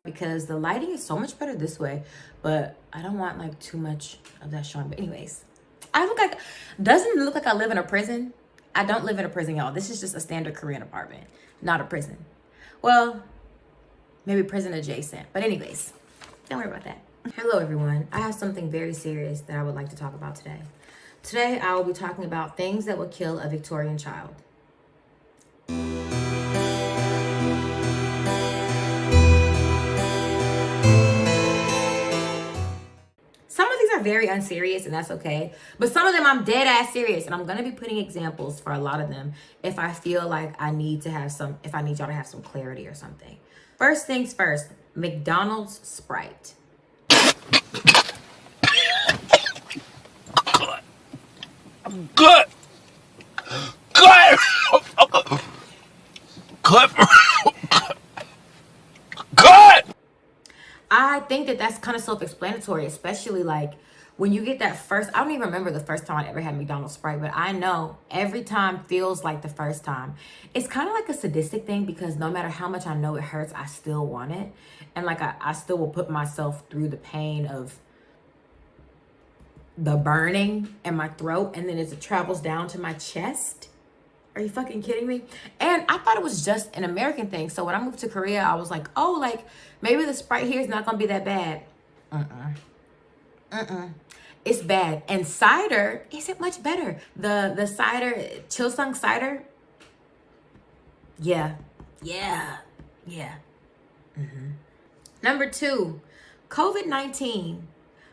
Because the lighting is so much better this way, but I don't want like too much of that showing. But anyways, doesn't it look like I live in a prison? I don't live in a prison, y'all. This is just a standard Korean apartment, not a prison. Well, maybe prison adjacent. But anyways, don't worry about that. Hello, everyone. I have something very serious that I would like to talk about today. Today, I will be talking about things that would kill a Victorian child. Some of these are very unserious, and that's okay. But some of them I'm dead ass serious, and I'm gonna be putting examples for a lot of them if I feel like I need y'all to have some clarity or something. First things first, McDonald's Sprite. Good. I think that that's kind of self-explanatory, especially like when you get that first. I don't even remember the first time I ever had McDonald's Sprite, but I know every time feels like the first time. It's kind of like a sadistic thing because no matter how much I know it hurts, I still want it. And like I still will put myself through the pain of the burning in my throat, and then as it travels down to my chest. Are you fucking kidding me? And I thought it was just an American thing. So when I moved to Korea, I was like, oh, like maybe the Sprite here is not gonna be that bad. It's bad. And cider isn't much better. The cider, Chilsung cider. Yeah. Number 2, COVID-19.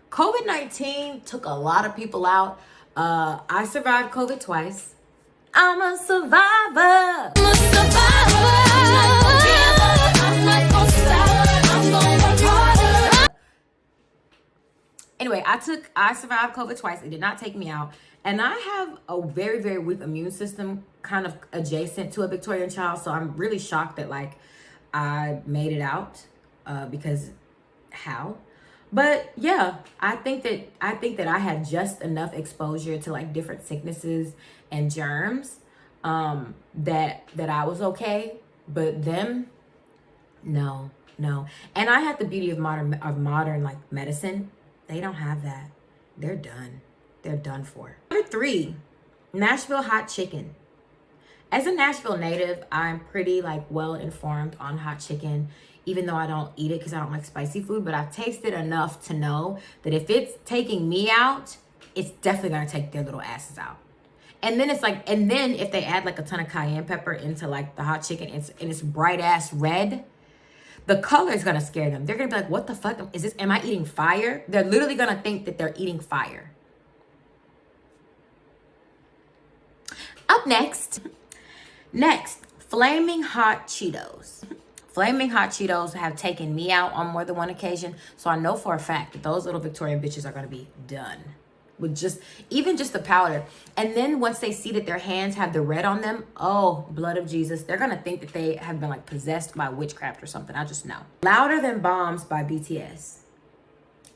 COVID-19 took a lot of people out. I survived COVID twice. I'm a survivor. I'm a survivor. I'm not gonna stop. I'm gonna work harder. Anyway, I survived COVID twice. It did not take me out. And I have a very, very weak immune system, kind of adjacent to a Victorian child. So I'm really shocked that like I made it out because how? But yeah, I think that I had just enough exposure to like different sicknesses and germs that I was okay. But them, no. And I had the beauty of modern like medicine. They don't have that. They're done. They're done for. Number 3, Nashville hot chicken. As a Nashville native, I'm pretty like well informed on hot chicken, even though I don't eat it because I don't like spicy food, but I've tasted enough to know that if it's taking me out, it's definitely gonna take their little asses out. And then if they add like a ton of cayenne pepper into like the hot chicken, and it's bright ass red, the color is gonna scare them. They're gonna be like, what the fuck is this? Am I eating fire? They're literally gonna think that they're eating fire. Up next, flaming hot Cheetos. Flaming hot Cheetos have taken me out on more than one occasion. So I know for a fact that those little Victorian bitches are going to be done with even just the powder. And then once they see that their hands have the red on them, oh, blood of Jesus, they're going to think that they have been like possessed by witchcraft or something. I just know. Louder Than Bombs by BTS.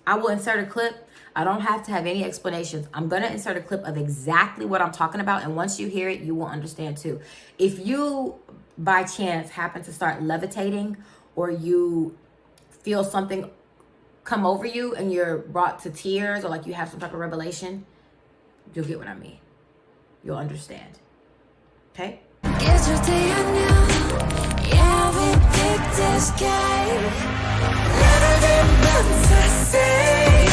I will insert a clip. I don't have to have any explanations. I'm going to insert a clip of exactly what I'm talking about. And once you hear it, you will understand too. If you by chance happen to start levitating, or you feel something come over you and you're brought to tears, or like you have some type of revelation, you'll get what I mean. You'll understand. Okay? Yesterday I knew, yeah, we picked this game. Louder than bombs, I say.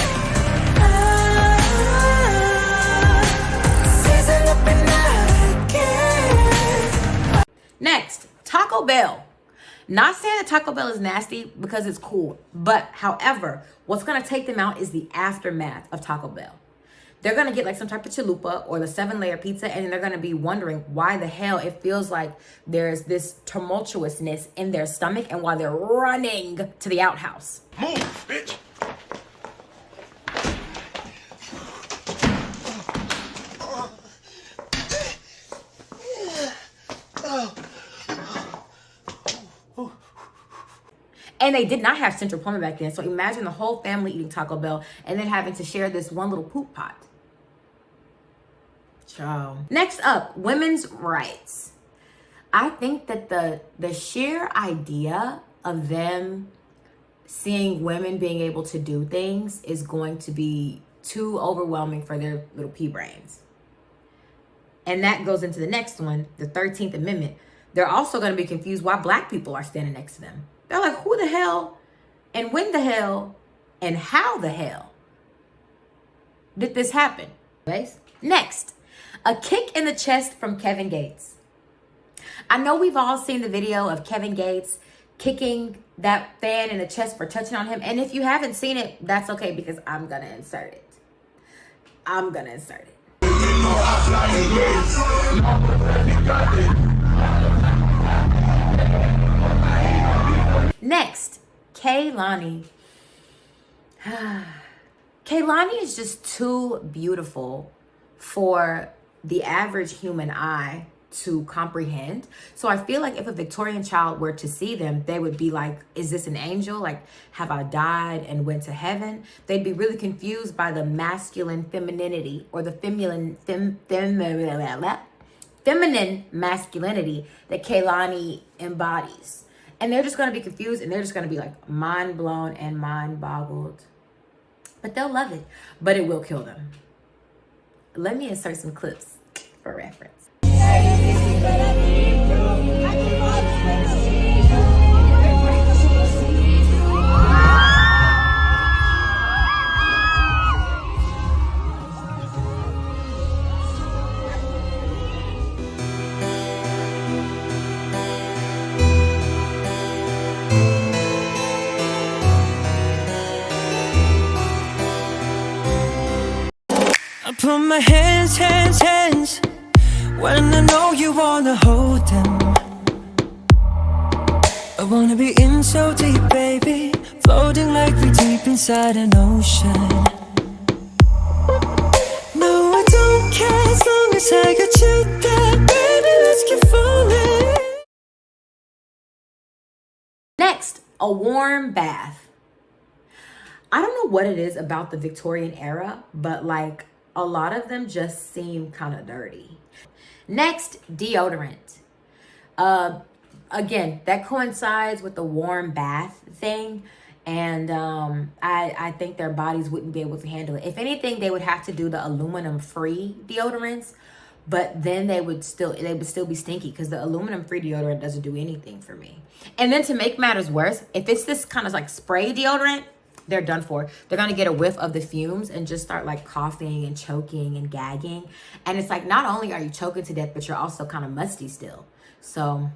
Season up and out again. Next, Taco Bell. Not saying that Taco Bell is nasty because it's cool, but however, what's gonna take them out is the aftermath of Taco Bell. They're gonna get like some type of chalupa or the 7-layer pizza, and they're gonna be wondering why the hell it feels like there's this tumultuousness in their stomach, and why they're running to the outhouse. Move, bitch. And they did not have central plumbing back then. So imagine the whole family eating Taco Bell and then having to share this one little poop pot. Ciao. Next up, women's rights. I think that the sheer idea of them seeing women being able to do things is going to be too overwhelming for their little pea brains. And that goes into the next one, the 13th Amendment. They're also going to be confused why black people are standing next to them. They're like, who the hell and when the hell and how the hell did this happen? Next, a kick in the chest from Kevin Gates. I know we've all seen the video of Kevin Gates kicking that fan in the chest for touching on him. And if you haven't seen it, that's okay because I'm going to insert it. I'm going to insert it. Next, Kehlani. Kehlani is just too beautiful for the average human eye to comprehend. So I feel like if a Victorian child were to see them, they would be like, is this an angel? Like, have I died and went to heaven? They'd be really confused by the masculine femininity or the feminine masculinity that Kehlani embodies. And they're just going to be confused and they're just going to be like mind blown and mind boggled. But they'll love it, but it will kill them. Let me insert some clips for reference. I put my hands when I know you wanna hold them. I wanna be in so deep, baby, floating like we deep inside an ocean. No, I don't care as long as I got you there, baby, let's keep falling. Next, a warm bath. I don't know what it is about the Victorian era, but like a lot of them just seem kind of dirty. Next, deodorant. Again, that coincides with the warm bath thing. And I think their bodies wouldn't be able to handle it. If anything, they would have to do the aluminum-free deodorants, but then they would still be stinky because the aluminum-free deodorant doesn't do anything for me. And then to make matters worse, if it's this kind of like spray deodorant, they're done for. They're going to get a whiff of the fumes and just start like coughing and choking and gagging. And it's like, not only are you choking to death, but you're also kind of musty still. So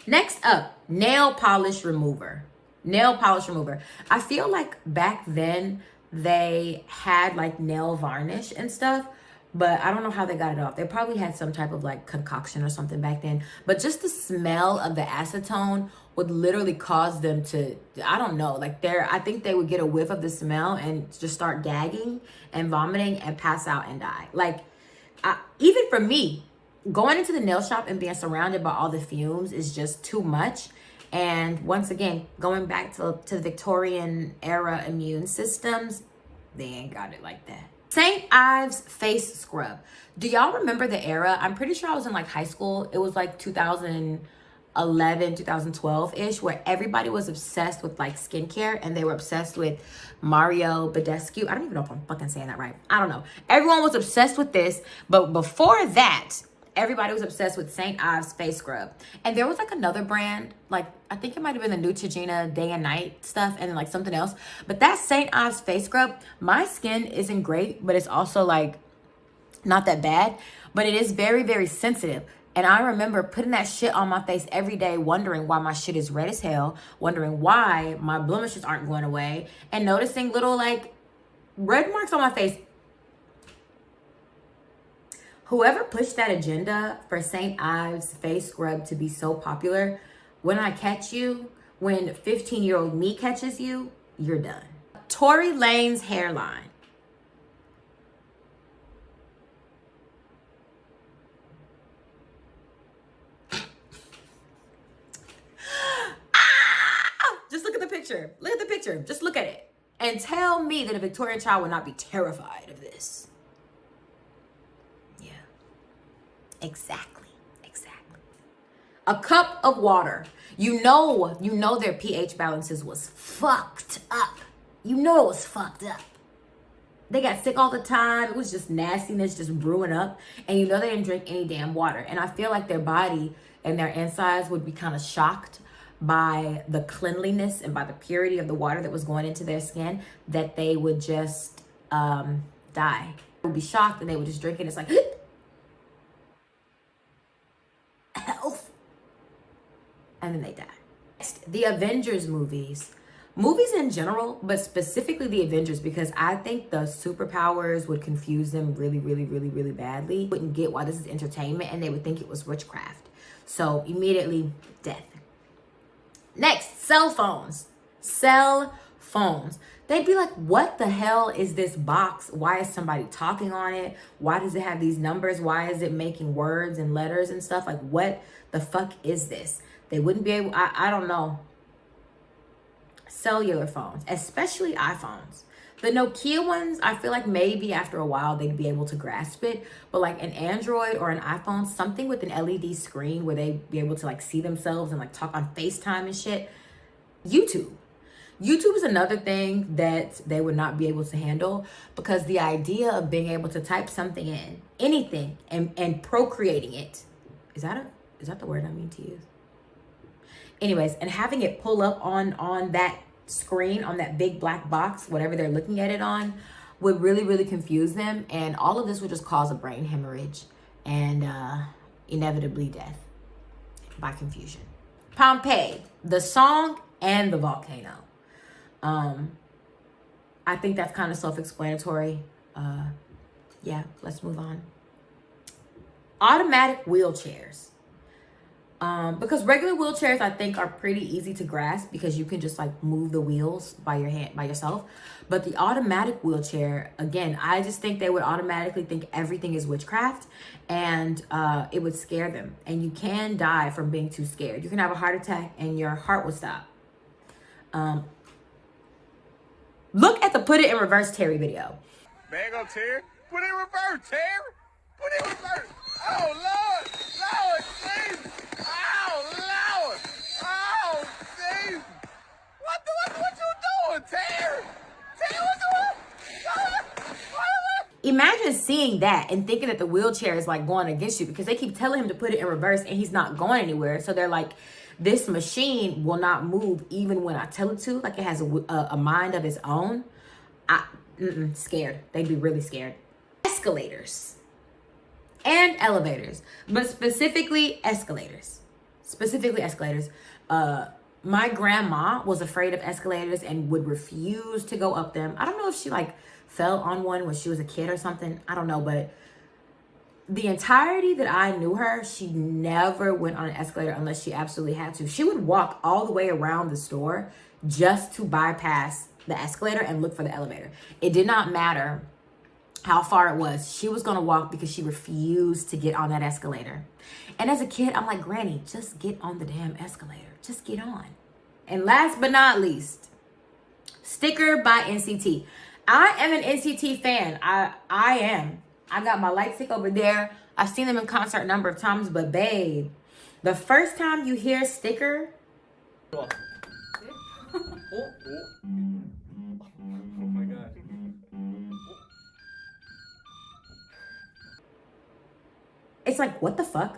next up, nail polish remover. Nail polish remover. I feel like back then they had like nail varnish and stuff, but I don't know how they got it off. They probably had some type of like concoction or something back then. But just the smell of the acetone would literally cause them to, I don't know, like I think they would get a whiff of the smell and just start gagging and vomiting and pass out and die. Like, even for me, going into the nail shop and being surrounded by all the fumes is just too much. And once again, going back to the Victorian era immune systems, they ain't got it like that. St. Ives face scrub. Do y'all remember the era? I'm pretty sure I was in like high school. It was like 2011, 2012-ish, where everybody was obsessed with like skincare and they were obsessed with Mario Badescu. I don't even know if I'm fucking saying that right. I don't know. Everyone was obsessed with this, but before that, everybody was obsessed with St. Ives face scrub. And there was like another brand, like I think it might have been the Neutrogena day and night stuff and like something else. But that St. Ives face scrub, my skin isn't great, but it's also like not that bad. But it is very, very sensitive. And I remember putting that shit on my face every day, wondering why my shit is red as hell, wondering why my blemishes aren't going away, and noticing little like red marks on my face. Whoever pushed that agenda for St. Ives face scrub to be so popular, when I catch you, when 15-year-old me catches you, you're done. Tory Lane's hairline. Just look at the picture. Look at the picture. Just look at it. And tell me that a Victorian child would not be terrified of this. Exactly. A cup of water. You know their pH balances was fucked up. You know it was fucked up. They got sick all the time. It was just nastiness just brewing up. And you know they didn't drink any damn water. And I feel like their body and their insides would be kind of shocked by the cleanliness and by the purity of the water that was going into their skin, that they would just die. They would be shocked and they would just drink it. It's like, health. And then they die. Next, the Avengers movies. Movies in general, but specifically the Avengers, because I think the superpowers would confuse them really, really, really, really badly. Wouldn't get why this is entertainment, and they would think it was witchcraft. So immediately, death. Next, cell phones. Cell phones. They'd be like, what the hell is this box? Why is somebody talking on it? Why does it have these numbers? Why is it making words and letters and stuff? Like, what the fuck is this? They wouldn't be able, I don't know. Cellular phones, especially iPhones. The Nokia ones, I feel like maybe after a while they'd be able to grasp it. But like an Android or an iPhone, something with an LED screen where they'd be able to like see themselves and like talk on FaceTime and shit. YouTube is another thing that they would not be able to handle, because the idea of being able to type something in, anything, and procreating it, is that the word I mean to use? Anyways, and having it pull up on that screen, on that big black box, whatever they're looking at it on, would really, really confuse them. And all of this would just cause a brain hemorrhage and inevitably death by confusion. Pompeii, the song and the volcano. I think that's kind of self-explanatory. Yeah, let's move on. Automatic wheelchairs. Because regular wheelchairs, I think, are pretty easy to grasp because you can just like move the wheels by yourself. But the automatic wheelchair, again, I just think they would automatically think everything is witchcraft, and it would scare them. And you can die from being too scared. You can have a heart attack and your heart will stop. Look at the Put It in Reverse Terry video. Man, go Terry. Put it in reverse, Terry. Put it in reverse. Oh, Lord. Lord, Jesus. Oh, Lord. Oh, Jesus. What you doing, Terry? Terry, what you doing? Imagine seeing that and thinking that the wheelchair is like going against you, because they keep telling him to put it in reverse and he's not going anywhere. So they're like, this machine will not move even when I tell it to. Like, it has a mind of its own. Scared. They'd be really scared. Escalators and elevators, but specifically escalators. My grandma was afraid of escalators and would refuse to go up them. I don't know if she like fell on one when she was a kid or something. I don't know, but the entirety that I knew her, she never went on an escalator unless she absolutely had to. She would walk all the way around the store just to bypass the escalator and look for the elevator. It did not matter how far it was. She was gonna walk because she refused to get on that escalator. And as a kid, I'm like, Granny, just get on the damn escalator. Just get on. And last but not least, sticker by NCT. I am an NCT fan. I am. I got my light stick over there. I've seen them in concert a number of times, but babe, the first time you hear sticker, Oh my God. it's like, what the fuck?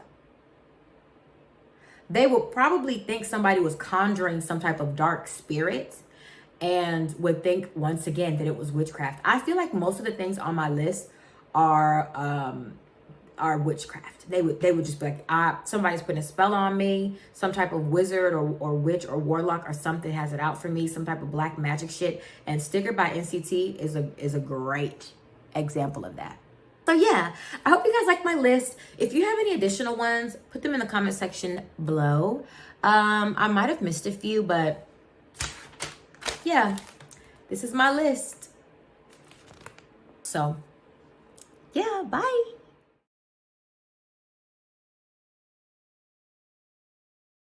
They would probably think somebody was conjuring some type of dark spirit and would think once again that it was witchcraft. I feel like most of the things on my list are witchcraft. They would just be like, somebody's putting a spell on me, some type of wizard or witch or warlock or something has it out for me, some type of black magic shit. And Sticker by NCT is a great example of that. So yeah, I hope you guys like my list. If you have any additional ones, put them in the comment section below. I might have missed a few, but yeah, this is my list. So yeah, bye.